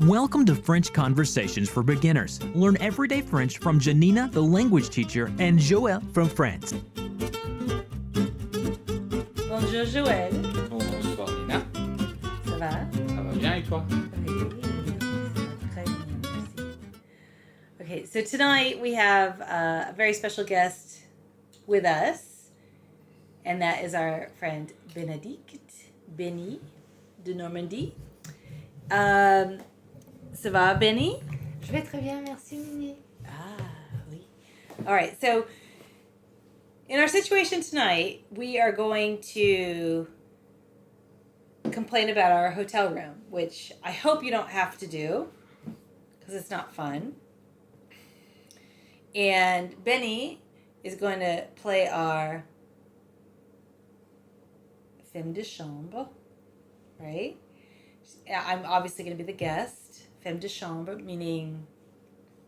Welcome to French Conversations for Beginners. Learn everyday French from Janina, the language teacher, and Joël from France. Bonjour Joël. Bonsoir Nina. Ça va? Ça va bien et toi? Oui, très bien, merci. Okay, so tonight we have a very special guest with us, and that is our friend Benny de Normandie. Ça va, Benny? Je vais très bien, merci Mini. Ah, oui. All right, so in our situation tonight, we are going to complain about our hotel room, which I hope you don't have to do because it's not fun. And Benny is going to play our femme de chambre, right? I'm obviously going to be the guest. Femme de chambre, meaning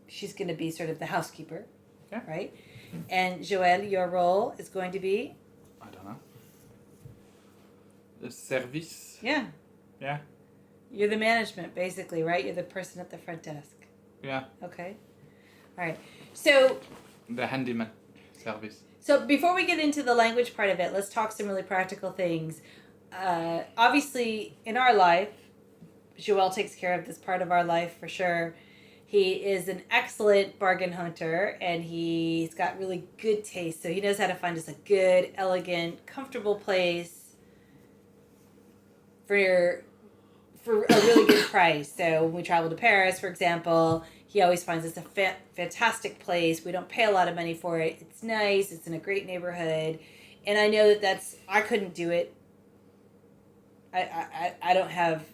she's going to be sort of the housekeeper, Yeah. right? And Joël, your role is going to be? I don't know. The service. Yeah. Yeah. You're the management, basically, right? You're the person at the front desk. Yeah. Okay. All right. So The handyman service. before we get into the language part of it, let's talk some really practical things. Obviously, in our life, Joël takes care of this part of our life for sure. He is an excellent bargain hunter, and he's got really good taste. So he knows how to find us a good, elegant, comfortable place for a really good price. So when we travel to Paris, for example, he always finds us a fantastic place. We don't pay a lot of money for it. It's nice. It's in a great neighborhood. And I know I couldn't do it. I don't have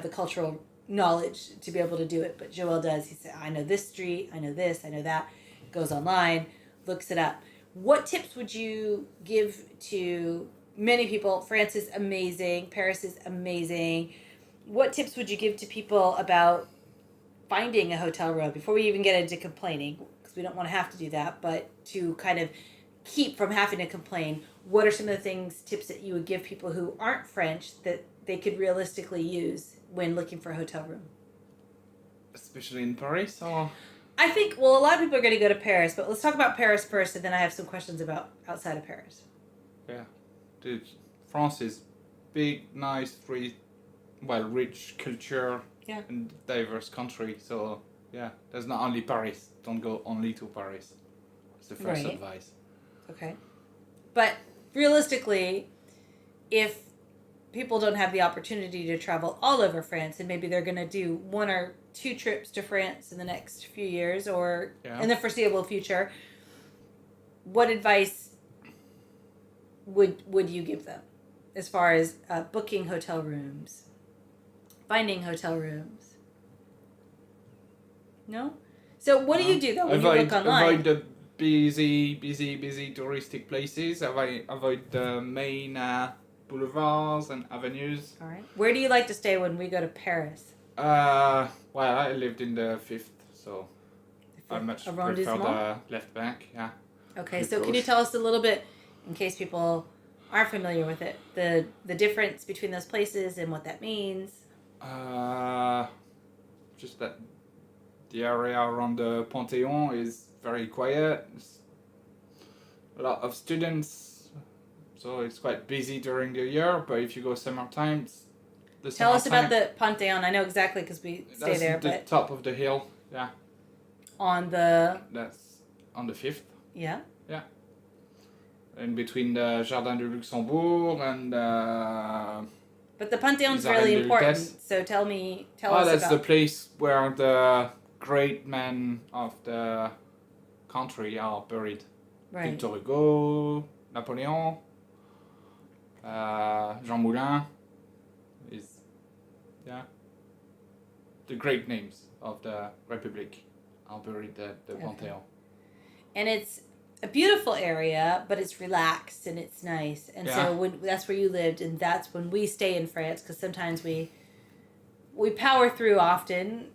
the cultural knowledge to be able to do it, but Joël does. He said, I know this street, I know this, I know that. Goes online, looks it up. What tips would you give to many people? France is amazing. Paris is amazing. What tips would you give to people about finding a hotel room before we even get into complaining? Because we don't want to have to do that, but to kind of keep from having to complain, what are some of the tips that you would give people who aren't French that they could realistically use when looking for a hotel room? Especially in Paris, or? I think, well, a lot of people are going to go to Paris, but let's talk about Paris first, and then I have some questions about outside of Paris. Yeah. Dude, France is big, nice, rich culture, Yeah. and diverse country. So, yeah, there's not only Paris. Don't go only to Paris. That's the first Right. advice. Okay. But realistically, if people don't have the opportunity to travel all over France, and maybe they're going to do 1 or 2 trips to France in the next few years or in the foreseeable future, what advice would you give them as far as booking hotel rooms, finding hotel rooms? No? So what do you do, though, when you look online? Avoid the busy touristic places. Avoid the main boulevards and avenues. All right. Where do you like to stay when we go to Paris? Well, I lived in the 5th, so I much prefer Arrondissement? the left bank. Yeah. Okay, so can you tell us a little bit, in case people aren't familiar with it, the difference between those places and what that means? Just that the area around the Patheon is very quiet. There's a lot of students, so it's quite busy during the year. But if you go summertime, Tell us about the Patheon. I know exactly because we stay there, the but top of the hill. Yeah. on the That's on the 5th. yeah. In between the Jardin de Luxembourg and But the Pantheon's Jardin really de important. Lutèce. So tell us that's about the place where the great men of the country are buried. right. Victor Hugo, Napoleon, Jean Moulin is, the great names of the Republic are buried at the Pantheon. And it's a beautiful area, but it's relaxed and it's nice. And so that's where you lived, and that's when we stay in France, because sometimes we power through often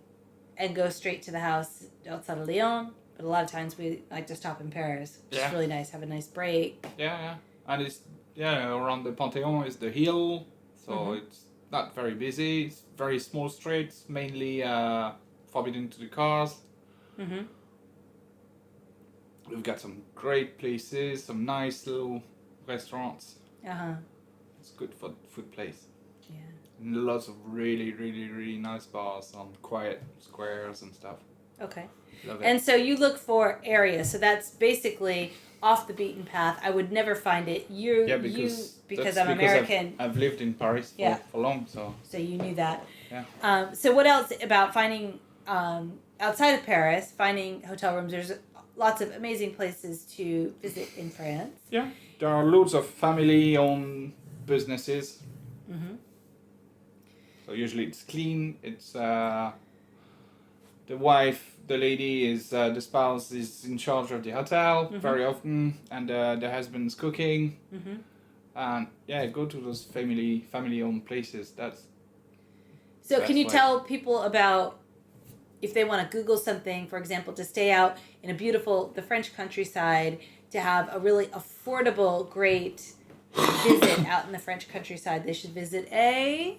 and go straight to the house outside of Lyon. But a lot of times we like to stop in Paris, which is really nice, have a nice break. Yeah. And it's, around the Pantheon is the hill, so it's not very busy. It's very small streets, mainly forbidden to the cars. Mm-hmm. We've got some great places, some nice little restaurants. Uh-huh. It's good for food place. Yeah. And lots of really, really, really nice bars on quiet squares and stuff. Okay. Love it. And so you look for areas. So that's basically off the beaten path. I would never find it. Because I'm American. I've lived in Paris for long, so. So you knew that. Yeah. So what else about finding outside of Paris, finding hotel rooms? There's lots of amazing places to visit in France. Yeah, there are loads of family-owned businesses. Mm-hmm. So usually it's clean. It's the wife, the lady is the spouse is in charge of the hotel very often, and the husband's cooking. Mm-hmm. And yeah, go to those family-owned places. So can you tell people about if they want to Google something, for example, to stay out in the French countryside, to have a really affordable, great visit out in the French countryside, they should visit a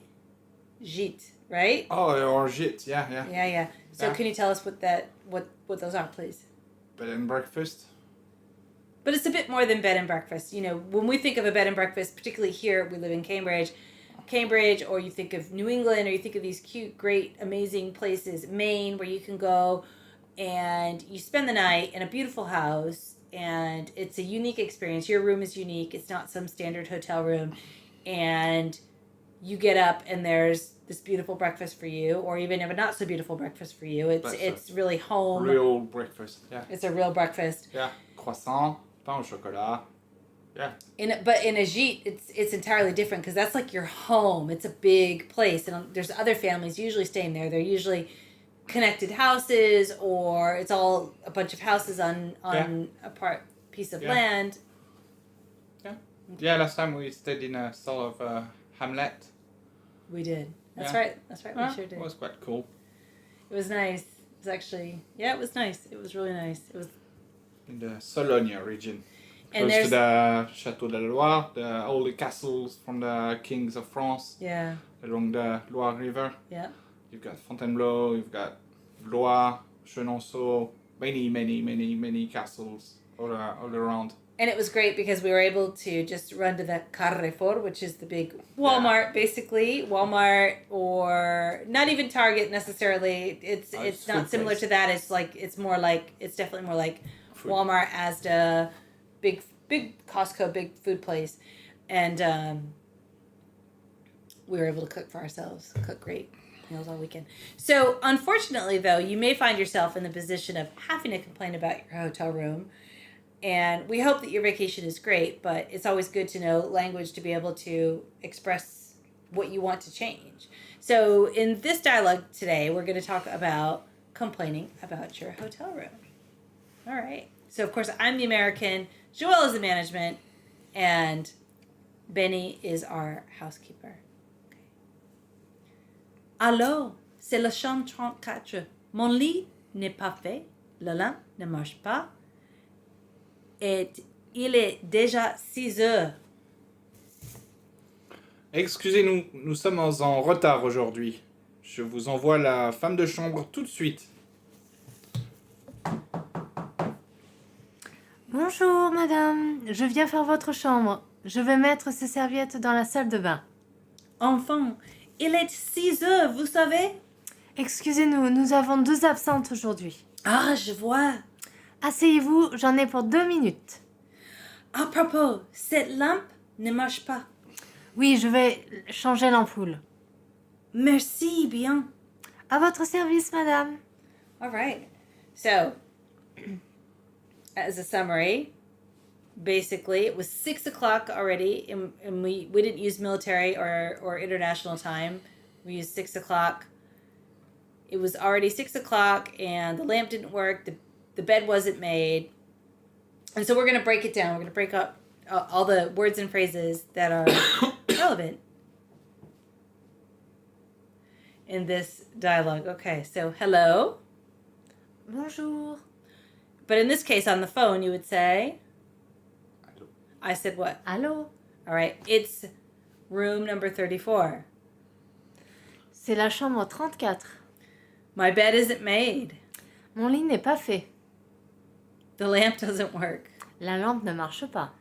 gîte, right? Oh, or gîte, yeah. Yeah. So can you tell us what those are, please? Bed and breakfast. But it's a bit more than bed and breakfast. You know, when we think of a bed and breakfast, particularly here, we live in Cambridge, or you think of New England, or you think of these cute, great, amazing places, Maine, where you can go and you spend the night in a beautiful house, and it's a unique experience. Your room is unique. It's not some standard hotel room. And you get up and there's this beautiful breakfast for you, or even if a not so beautiful breakfast for you. It's really home. Real breakfast, yeah. It's a real breakfast. Yeah, croissant, pain au chocolat. Yeah. But in a gîte, it's entirely different because that's like your home. It's a big place, and there's other families usually staying there. They're usually connected houses, or it's all a bunch of houses on a piece of land. Yeah, last time we stayed in a sort of hamlet. We did. That's right. We sure did. It was quite cool. It was nice. It was actually, it was nice. It was really nice. It was in the Sologne region. And Close to the Château de la Loire, all the castles from the kings of France. Yeah. Along the Loire River. Yeah. You've got Fontainebleau, you've got Blois, Chenonceau, many castles all around. And it was great because we were able to just run to the Carrefour, which is the big Walmart, basically. Walmart, or not even Target necessarily. It's not similar to that. It's definitely more like food. Walmart, Asda, big Costco, big food place. And we were able to cook for ourselves, cook great meals all weekend. So unfortunately, though, you may find yourself in the position of having to complain about your hotel room. And we hope that your vacation is great, but it's always good to know language to be able to express what you want to change. So in this dialogue today, we're going to talk about complaining about your hotel room. All right. So, of course, I'm the American, Joelle is the management, and Benny is our housekeeper. Okay. Allô, c'est la chambre 34. Mon lit n'est pas fait, la lampe ne marche pas. Et il est déjà 6 heures. Excusez-nous, nous sommes en retard aujourd'hui. Je vous envoie la femme de chambre tout de suite. Bonjour, madame. Je viens faire votre chambre. Je vais mettre ces serviettes dans la salle de bain. Enfant, il est 6 heures, vous savez? Excusez-nous, nous avons 2 absentes aujourd'hui. Ah, je vois. Asseyez-vous, j'en ai pour 2 minutes. À propos, cette lampe ne marche pas. Oui, je vais changer l'ampoule. Merci bien. À votre service, madame. All right. So, as a summary, basically, it was 6 o'clock already, and we didn't use military or international time. We used 6 o'clock. It was already 6 o'clock, and the lamp didn't work. The bed wasn't made. And so we're going to break it down. We're going to break up all the words and phrases that are relevant in this dialogue. Okay, so hello. Bonjour. But in this case, on the phone, you would say... Allô. I said what? Allô. All right, it's room number 34. C'est la chambre 34. My bed isn't made. Mon lit n'est pas fait. The lamp doesn't work. La lampe ne marche pas.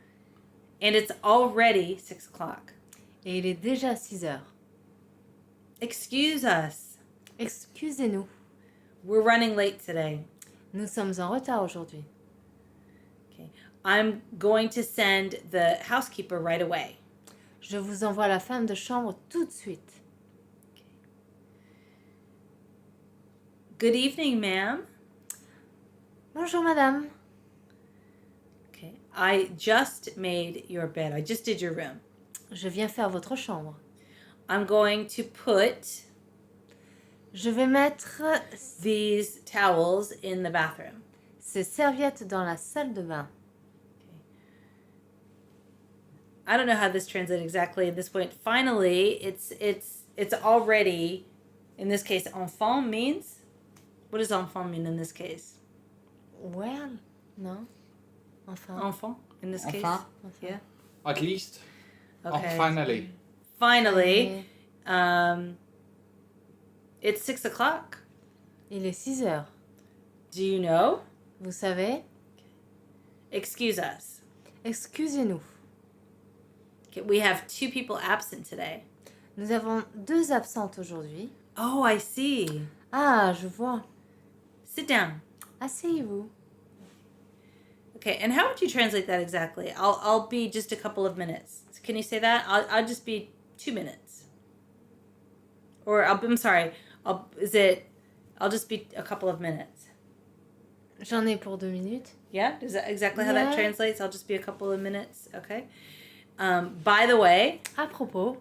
And it's already 6 o'clock. Et il est déjà 6 heures. Excuse us. Excusez-nous. We're running late today. Nous sommes en retard aujourd'hui. Okay. I'm going to send the housekeeper right away. Je vous envoie la femme de chambre tout de suite. Good evening, ma'am. Bonjour madame. Okay. I just made your bed. I just did your room. Je viens faire votre chambre. I'm going to put Je vais mettre these towels in the bathroom. ces serviettes dans la salle de bain. I don't know how this translates exactly at this point. Finally, it's already, in this case, enfant means, what does enfant mean in this case? Well, non. Enfin. Enfant in this case? Enfin. Yeah. At least. Okay. Oh, finally. Finally, it's 6 o'clock. Il est 6 heures. Do you know? Vous savez? Excuse us. Excusez-nous. Okay, we have 2 people absent today. Nous avons 2 absentes aujourd'hui. Oh, I see. Ah, je vois. Sit down. Asseyez-vous. Okay, and how would you translate that exactly? I'll be just a couple of minutes. Can you say that? I'll just be 2 minutes. Or I'm sorry. I'll just be a couple of minutes. J'en ai pour 2 minutes. Yeah? Is that exactly how that Yeah. translates? I'll just be a couple of minutes. Okay. By the way, À propos,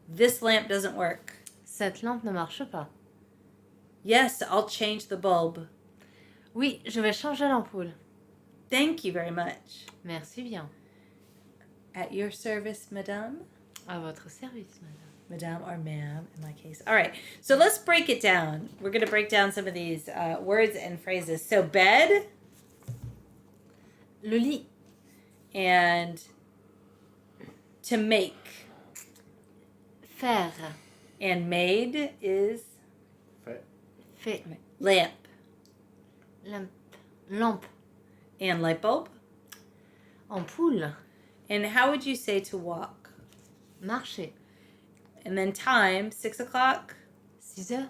this lamp doesn't work. cette lampe ne marche pas. Yes, I'll change the bulb. Oui, je vais changer l'ampoule. Thank you very much. Merci bien. At your service, madame. À votre service, madame. Madame or ma'am in my case. All right, so let's break it down. We're going to break down some of these words and phrases. So bed Le lit. and to make. Faire. And made is Fait. lamp. Lampe. Lampe. And light bulb. Ampoule. And how would you say to walk? Marcher. And then time, 6 o'clock, 6 heures.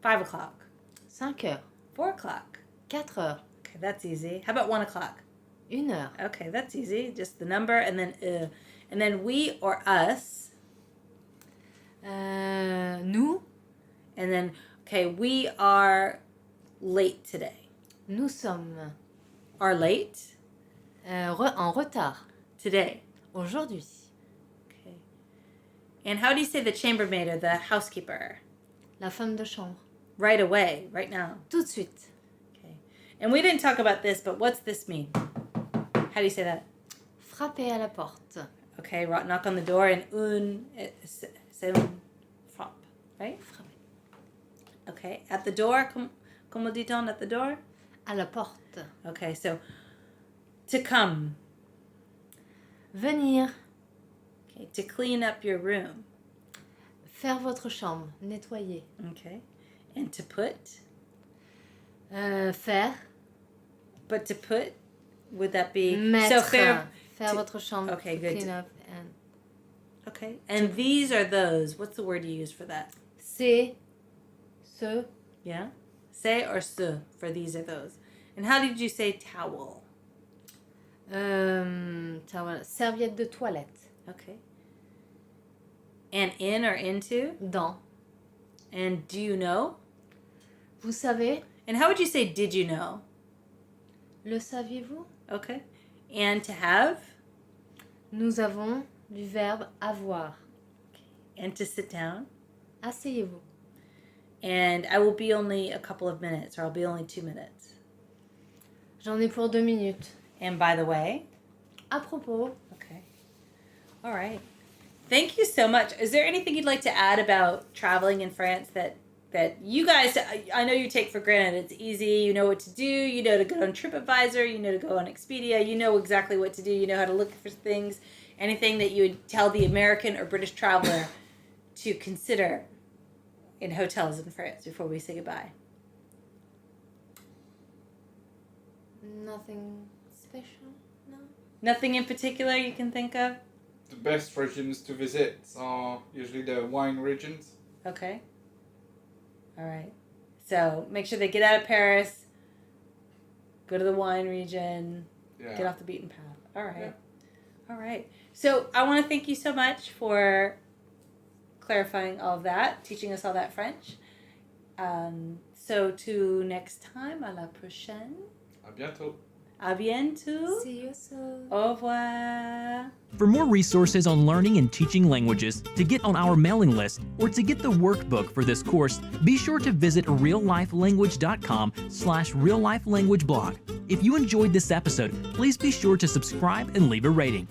5 o'clock, 5 heures. 4 o'clock. 4 heures. Okay, that's easy. How about 1 o'clock? 1 heure. Okay, that's easy. Just the number and then we or us. Nous. And then, okay, we are late today. Nous sommes Are late en retard. today. Aujourd'hui. Okay. And how do you say the chambermaid or the housekeeper? La femme de chambre. Right away, right now. Tout de suite. Okay. And we didn't talk about this, but what's this mean? How do you say that? Frapper à la porte. Okay, knock on the door and c'est un frappe, right? Frapper. Okay, at the door, comment dit-on at the door? À la porte. Okay, so to come. Venir. Okay, to clean up your room. Faire votre chambre. Nettoyer. Okay, and to put. Faire. But to put, would that be Mettre. so fair? Faire to- votre chambre. Okay, good. Clean up and... Okay, and these are those. What's the word you use for that? C'est. Ce. Yeah, say or se for these or those. And how did you say towel? Towel. Serviette de toilette. Okay. And in or into? Dans. And do you know? Vous savez? And how would you say did you know? Le saviez-vous? Okay. And to have? Nous avons du verbe avoir. And to sit down? Asseyez-vous. And I will be only a couple of minutes, or I'll be only 2 minutes. J'en ai pour 2 minutes. And by the way? À propos. Okay. All right. Thank you so much. Is there anything you'd like to add about traveling in France that you guys, I know you take for granted? It's easy. You know what to do. You know to go on TripAdvisor. You know to go on Expedia. You know exactly what to do. You know how to look for things. Anything that you would tell the American or British traveler to consider in hotels in France before we say goodbye? Nothing special, no. Nothing in particular you can think of? The best regions to visit are usually the wine regions. Okay. All right. So make sure they get out of Paris, go to the wine region, Yeah. get off the beaten path. All right. Yeah. All right. So I want to thank you so much for clarifying all of that, teaching us all that French. So to next time, à la prochaine. À bientôt. À bientôt. See you soon. Au revoir. For more resources on learning and teaching languages, to get on our mailing list, or to get the workbook for this course, be sure to visit reallifelanguage.com/reallifelanguageblog. If you enjoyed this episode, please be sure to subscribe and leave a rating.